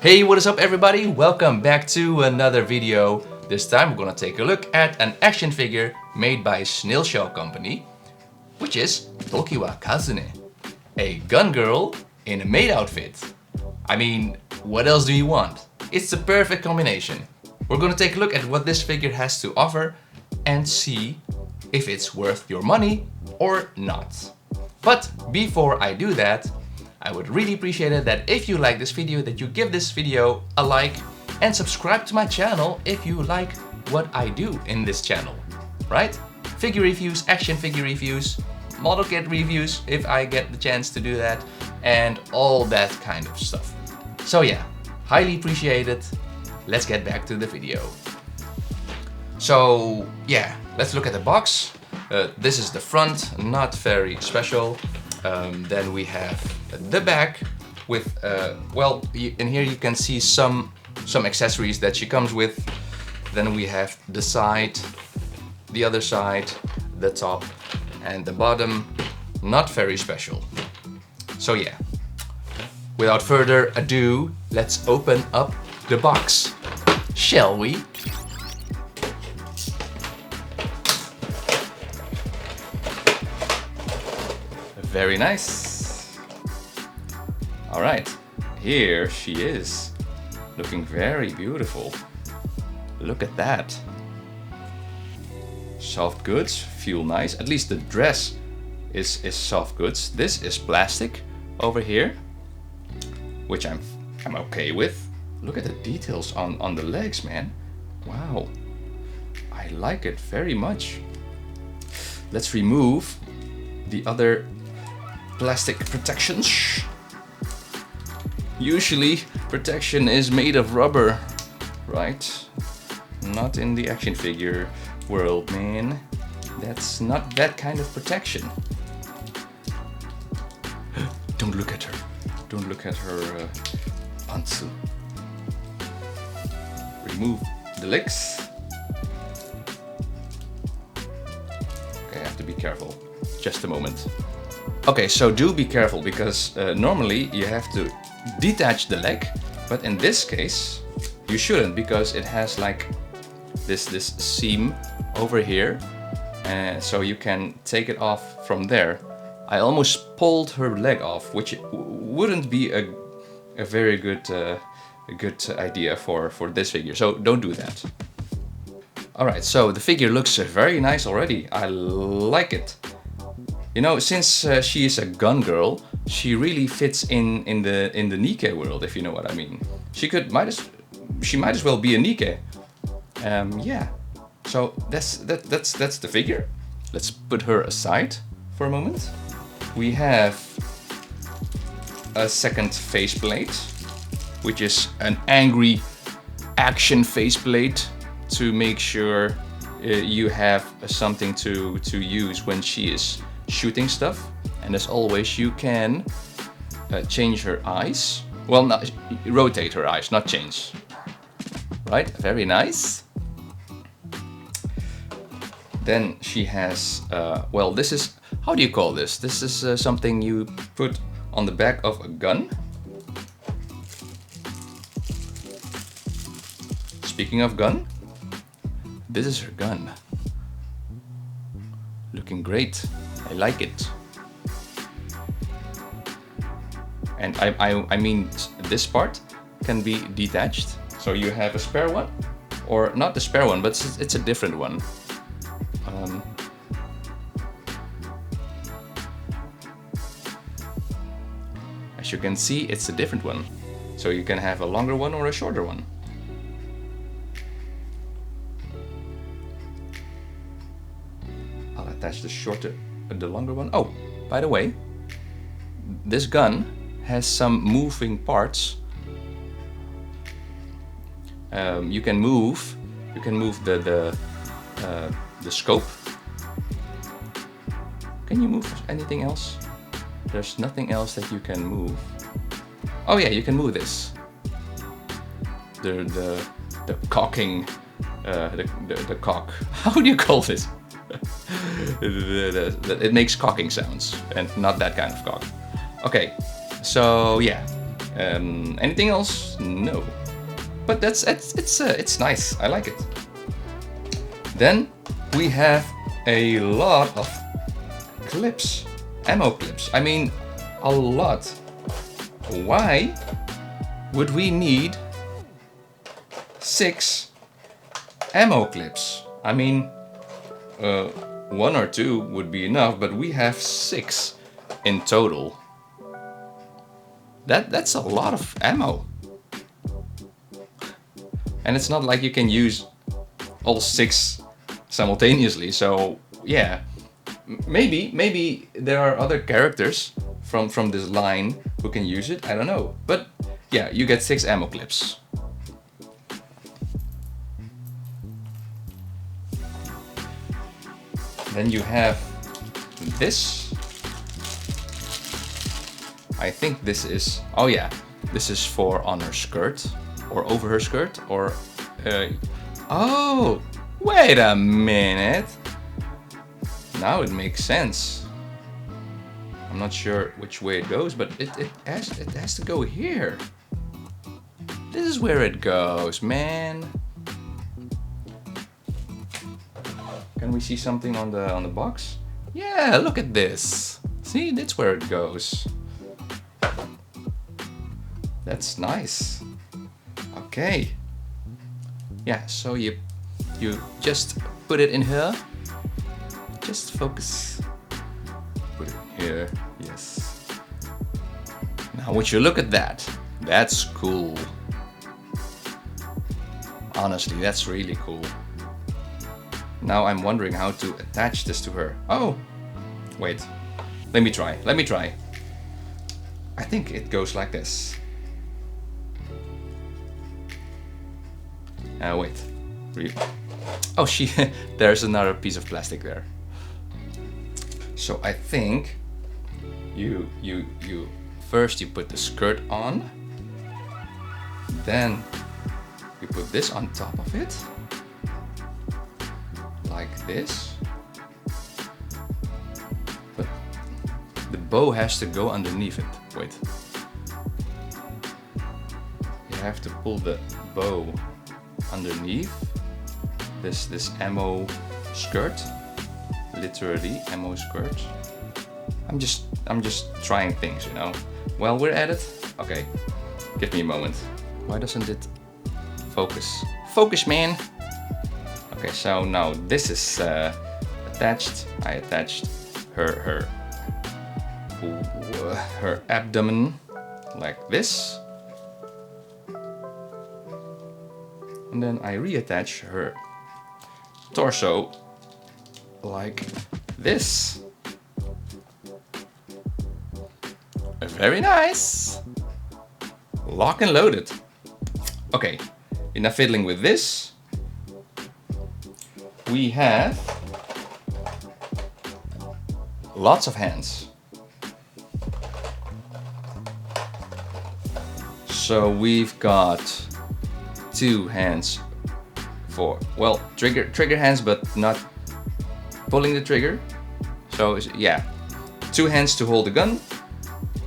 Hey, what is up everybody? Welcome back to another video. This time we're gonna take a look at an action figure made by Snail Shell company, which is Tokiwa Kazune, a gun girl in a maid outfit. I mean, what else do you want? It's the perfect combination. We're gonna take a look at what this figure has to offer and see if it's worth your money or not. But before I do that, I would really appreciate it that if you like this video, that you give this video a like and subscribe to my channel if you like what I do in this channel, right? Figure reviews, action figure reviews, model kit reviews if I get the chance to do that, and all that kind of stuff. So yeah, highly appreciate it. Let's get back to the video. So yeah, let's look at the box. This is the front, not very special. Then we have the back with, well, in here you can see some accessories that she comes with. Then we have the side, the other side, the top, and the bottom. Not very special. So yeah, without further ado, let's open up the box, shall we? Very nice. All right, here she is, looking very beautiful. Look at that. Soft goods, feel nice. At least the dress is soft goods. This is plastic over here, which I'm okay with. Look at the details on the legs, man. Wow, I like it very much. Let's remove the other plastic protections. Usually protection is made of rubber, right? Not in the action figure world, man. That's not that kind of protection. Don't look at her. Don't look at her pantsu. Remove the legs. Okay, I have to be careful. Just a moment. Okay, so do be careful because normally you have to detach the leg, but in this case you shouldn't because it has like this seam over here, and so you can take it off from there. I almost pulled her leg off, which wouldn't be a very good idea for this figure, so don't do that. Alright, so the figure looks very nice already. I like it. You know, since she is a gun girl, she really fits in the Nike world, if you know what I mean. She might as well be a Nike. Yeah. So that's the figure. Let's put her aside for a moment. We have a second faceplate, which is an angry action faceplate to make sure you have something to use when she is shooting stuff. And as always, you can change her eyes. Well, not rotate her eyes, not change. Right, very nice. Then she has, well, this is, how do you call this? This is something you put on the back of a gun. Speaking of gun, this is her gun. Looking great. I like it. And I mean, this part can be detached. So you have a spare one, or not the spare one, but it's a different one. As you can see, it's a different one. So you can have a longer one or a shorter one. I'll attach the longer one. Oh, by the way, this gun has some moving parts. You can move the scope. Can you move anything else? There's nothing else that you can move. Oh yeah, you can move this. The cocking, the cock. How do you call this? It makes cocking sounds, and not that kind of cock. Okay, so yeah, Anything else? No. But it's nice. I like it. Then we have a lot of clips, ammo clips. I mean, a lot. Why would we need 6 ammo clips? I mean, 1 or 2 would be enough, but we have 6 in total. That's a lot of ammo. And it's not like you can use all 6 simultaneously, so yeah. Maybe there are other characters from this line who can use it, I don't know. But yeah, you get 6 ammo clips. Then you have this. I think this is, oh yeah, this is for on her skirt or over her skirt or, oh, wait a minute. Now it makes sense. I'm not sure which way it goes, but it has to go here. This is where it goes, man. Can we see something on the box? Yeah, look at this. See, that's where it goes. That's nice. Okay. Yeah, so you just put it in here. Just focus. Put it here. Yes. Now would you look at that? That's cool. Honestly, that's really cool. Now I'm wondering how to attach this to her. Oh, wait. Let me try. I think it goes like this. Wait. Oh, there's another piece of plastic there. So I think you first you put the skirt on, then you put this on top of it, like this. But the bow has to go underneath it. Wait. You have to pull the bow underneath this ammo skirt. Literally ammo skirt. I'm just trying things, you know. While we're at it, okay. Give me a moment. Why doesn't it focus? Focus, man. Okay, so now this is attached. I attached her abdomen like this, and then I reattach her torso like this. Very nice. Lock and loaded. Okay, enough fiddling with this. We have lots of hands. So we've got 2 hands for, well, trigger hands, but not pulling the trigger. So yeah, 2 hands to hold the gun,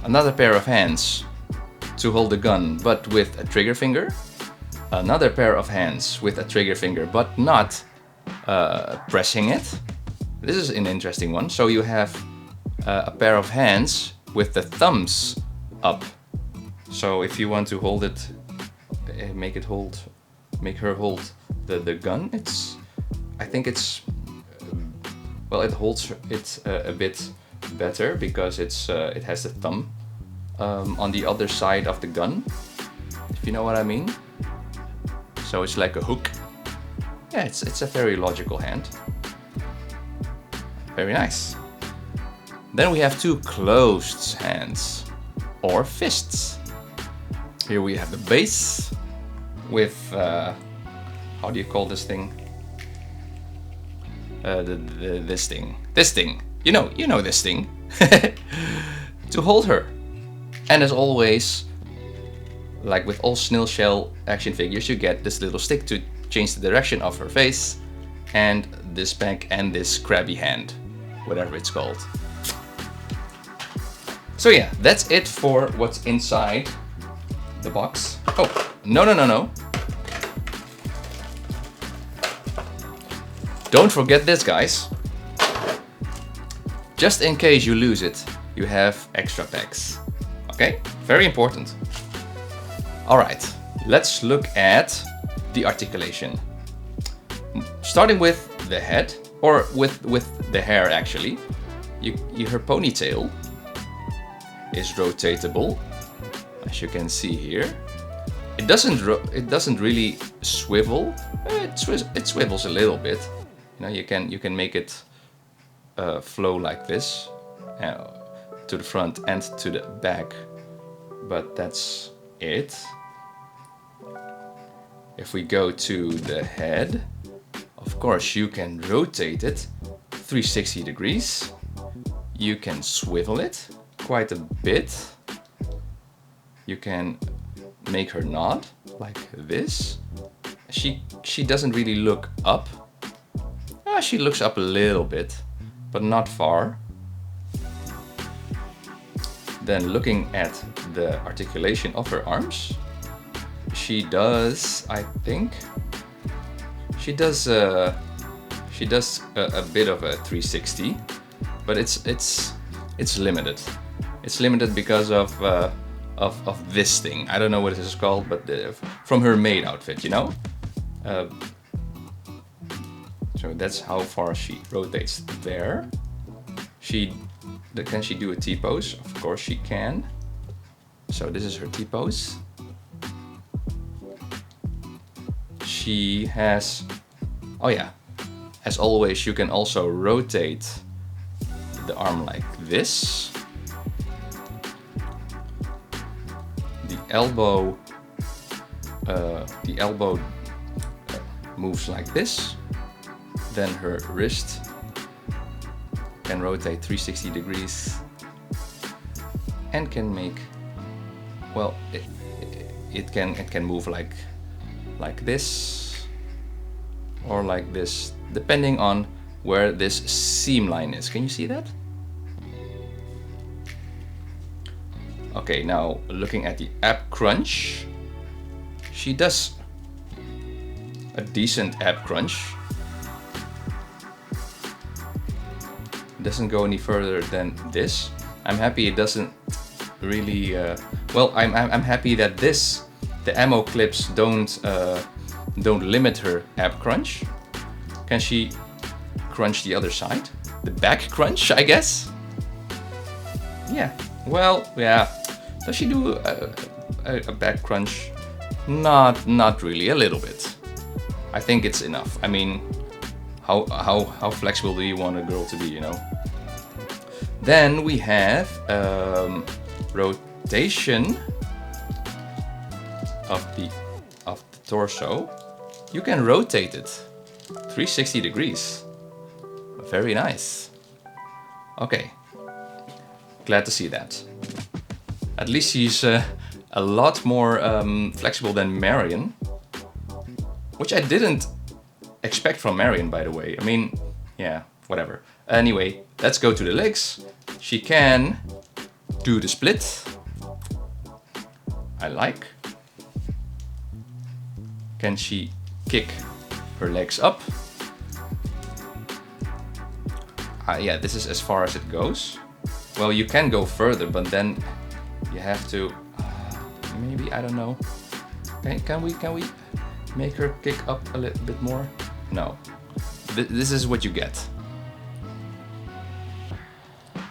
another pair of hands to hold the gun but with a trigger finger, another pair of hands with a trigger finger but not pressing it. This is an interesting one. So you have a pair of hands with the thumbs up. So if you want to hold it, make her hold the gun, I think it's well, it holds it a bit better because it has the thumb on the other side of the gun, if you know what I mean. So it's like a hook. Yeah, it's a very logical hand. Very nice. Then we have 2 closed hands or fists. Here we have the base with how do you call this thing? This thing. You know this thing. To hold her. And as always, like with all Snail Shell action figures, you get this little stick to change the direction of her face, and this back and this crabby hand, whatever it's called. So yeah, that's it for what's inside. the box. Oh, no, no, no, no. Don't forget this, guys. Just in case you lose it, you have extra packs. Okay, very important. All right, let's look at the articulation. Starting with the head, or with the hair actually. Her ponytail is rotatable, as you can see here. It doesn't really swivel. It swivels a little bit. You know, you can make it flow like this, to the front and to the back, but that's it. If we go to the head, of course you can rotate it 360 degrees. You can swivel it quite a bit. You can make her nod like this. She doesn't really look up. She looks up a little bit, but not far. Then looking at the articulation of her arms, she does, I think, she does a bit of a 360, but it's limited. It's limited because of this thing. I don't know what this is called, but from her maid outfit, you know. So that's how far she rotates there. Can she do a T-pose? Of course she can. So this is her T-pose. She has, oh yeah, as always, you can also rotate the arm like this. The elbow moves like this. Then her wrist can rotate 360 degrees and can make, well, it can move like this or like this, depending on where this seam line is. Can you see that? Okay, now looking at the ab crunch, she does a decent ab crunch. Doesn't go any further than this. I'm happy it doesn't really. Well, I'm happy that the ammo clips don't limit her ab crunch. Can she crunch the other side? The back crunch, I guess. Yeah. Well, yeah. Does she do a back crunch? Not really. A little bit. I think it's enough. I mean, how flexible do you want a girl to be, you know? Then we have rotation of the torso. You can rotate it 360 degrees. Very nice. Okay, glad to see that. At least she's a lot more flexible than Marion, which I didn't expect from Marion, by the way. I mean, yeah, whatever. Anyway, let's go to the legs. She can do the split. I like. Can she kick her legs up? Yeah, this is as far as it goes. Well, you can go further, but then you have to. Maybe, I don't know. Can we make her kick up a little bit more? No. This is what you get.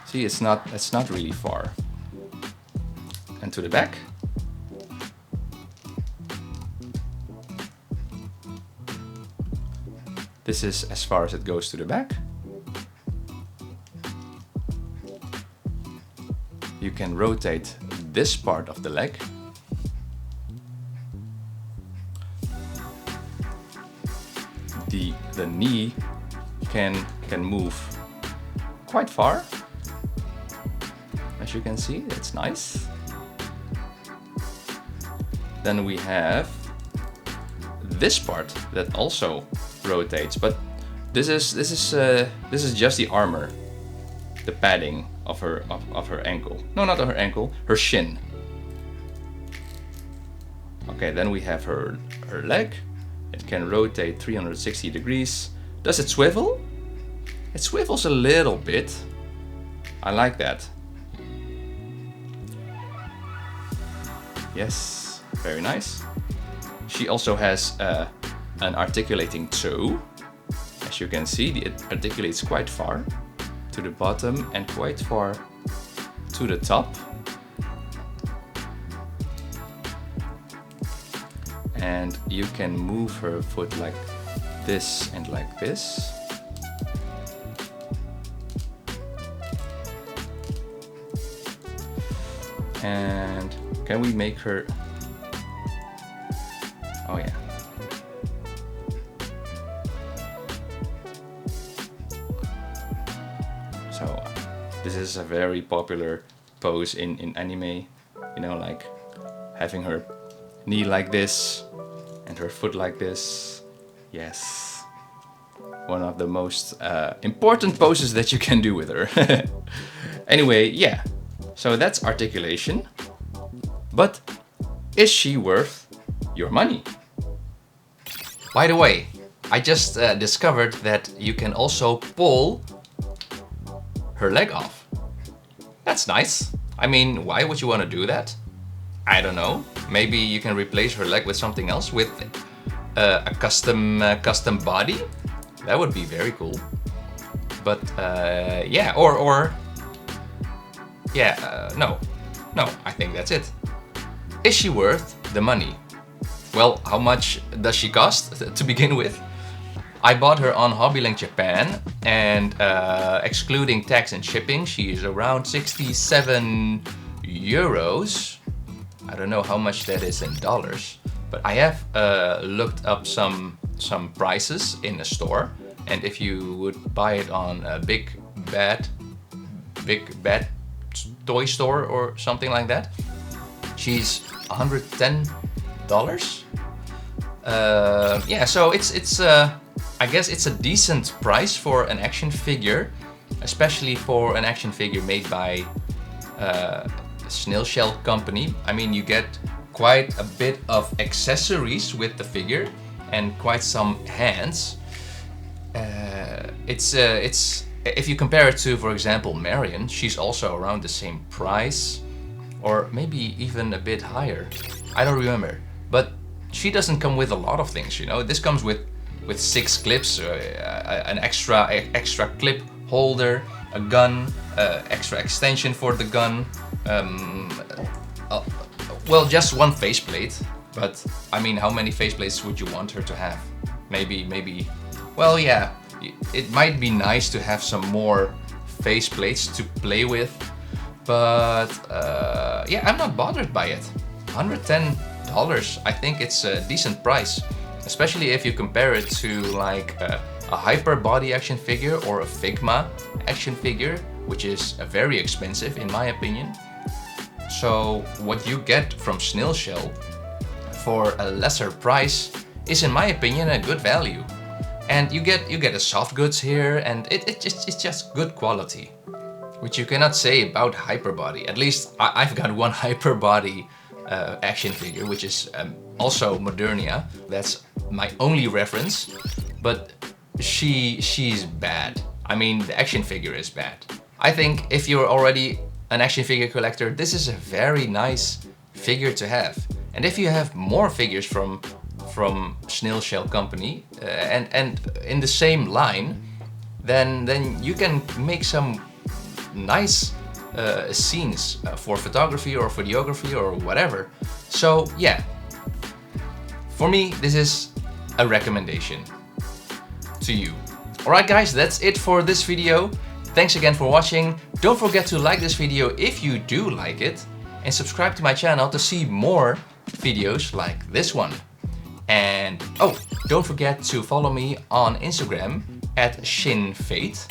See, it's not really far. And to the back. This is as far as it goes to the back. You can rotate this part of the leg. The knee can move quite far. As you can see, it's nice. Then we have this part that also rotates, but this is just the armor, the padding of her ankle. No, not her ankle, her shin. Okay, then we have her leg. It can rotate 360 degrees. Does it swivel? It swivels a little bit. I like that. Yes, very nice. She also has an articulating toe. As you can see, it articulates quite far to the bottom and quite far to the top. And you can move her foot like this and like this. And can we make her... Oh yeah. So this is a very popular pose in anime, you know, like having her knee like this and her foot like this. Yes, one of the most important poses that you can do with her. Anyway, yeah, so that's articulation. But is she worth your money? By the way, I just discovered that you can also pull her leg off. That's nice. I mean, why would you want to do that? I don't know. Maybe you can replace her leg with something else, with a custom body. That would be very cool. But yeah, no, I think that's it. Is she worth the money? Well, how much does she cost to begin with? I bought her on Hobbylink Japan, and excluding tax and shipping, she is around 67 euros. I don't know how much that is in dollars, but I have looked up some prices in a store, and if you would buy it on a big bad toy store or something like that, she's $110. Yeah, so it's I guess it's a decent price for an action figure, especially for an action figure made by Snail Shell company. I mean, you get quite a bit of accessories with the figure and quite some hands. It's if you compare it to, for example, Marion, she's also around the same price, or maybe even a bit higher. I don't remember, but she doesn't come with a lot of things, you know. This comes with 6 clips, an extra clip holder, a gun, extra extension for the gun. Well, just one faceplate, but I mean, how many faceplates would you want her to have? Maybe, well, yeah, it might be nice to have some more faceplates to play with, but yeah, I'm not bothered by it. $110, I think it's a decent price, especially if you compare it to like a hyper body action figure or a Figma action figure, which is very expensive in my opinion. So what you get from Snail Shell for a lesser price is, in my opinion, a good value. And you get a soft goods here, and it's just good quality, which you cannot say about hyper body. At least I've got one hyper body action figure, which is also Modernia. That's my only reference, but she's bad. I mean, the action figure is bad. I think if you're already an action figure collector, this is a very nice figure to have. And if you have more figures from Snail Shell company and in the same line, then you can make some nice scenes for photography or videography or whatever. So yeah, for me, this is a recommendation to you. Alright guys, that's it for this video. Thanks again for watching. Don't forget to like this video if you do like it, and subscribe to my channel to see more videos like this one. And oh, don't forget to follow me on Instagram @shinfate.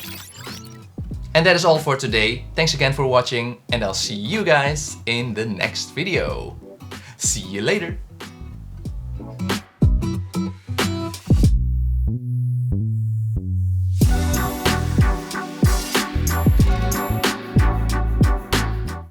And that is all for today. Thanks again for watching, and I'll see you guys in the next video. See you later.